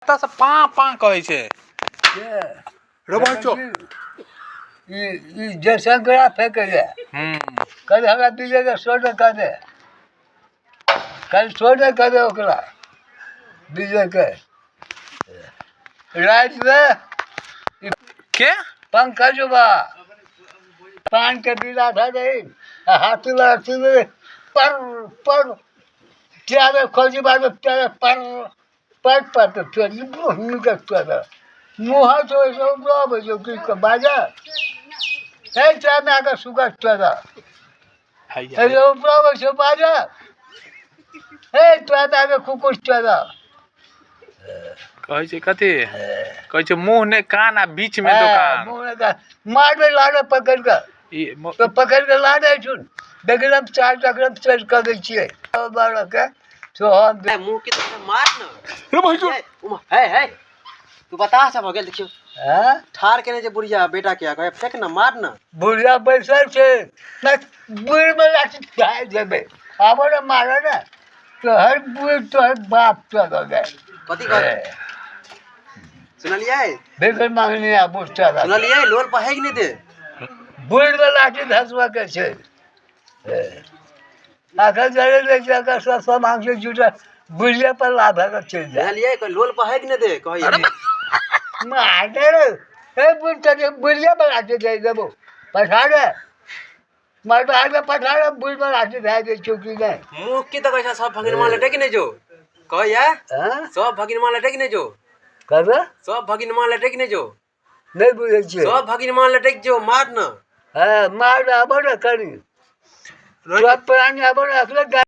से पा पा कहे छे रबाचो ये जयशंकर फेंक दे कल हमरा बीजे के सोडा कर दे कल सोडा कर दे ओकरा बीजे के रात में के पंकज बा पान के बिला था दे हाथी में पर चारे खोजी बाद चारे पर तो चली मुंह का चारा मुंह तो सब ब्राब जो कि बाजा है चार में आकर सुगर चारा है जो ब्राब जो बाजा है चार में आकर कुकुर चारा कहे छे कथी कहे छे मुंह ने कान आ बीच में दुकान मुंह ने कान मार में लाड़े पकड़ कर तो पकड़ के लाड़े सुन देखलम चार चक्रम चल कर गई छे बाड़ा के तो हम मुंह की तरफ मार न रे भाई है तू बता सब हो गेल देखियो हां ठार केने जे बुढ़िया बेटा क्या कहे फेंक न मार न बुढ़िया बैसल छे न बुढ़ में लाठी खाए देबे आबो न मारे न तो हर बुढ़ तो हर बाप तो गए कथी करे सुनलिए बेगर मांगनी आ बुढ़ता था सुनलिए लोल पर है कि नहीं दे बुढ़ में लाठी धसवा के छे आखिर जरे ले जाकर सब मांग से जुटा बुढ़िया पर लाभ है चल जाए सुनलिए कोई लोल पर है कि नहीं दे कहिए मार ए बुढ़ता के बुढ़िया पर लाठी दे देबो पठाड़े मार तो आगे पठाड़े बुढ़ में लाठी दे दे चुकी गए मुंह की तो कैसा सब भगिन मार लटे कि नहीं जो कहिए हां सब भगिन मार लटे कि नहीं जो कर सब भगिन मार लटे कि नहीं जो नहीं बुझे छे सब भगिन मार लटे जो मार न हां मार आबो न करी तो प्राणी आबो न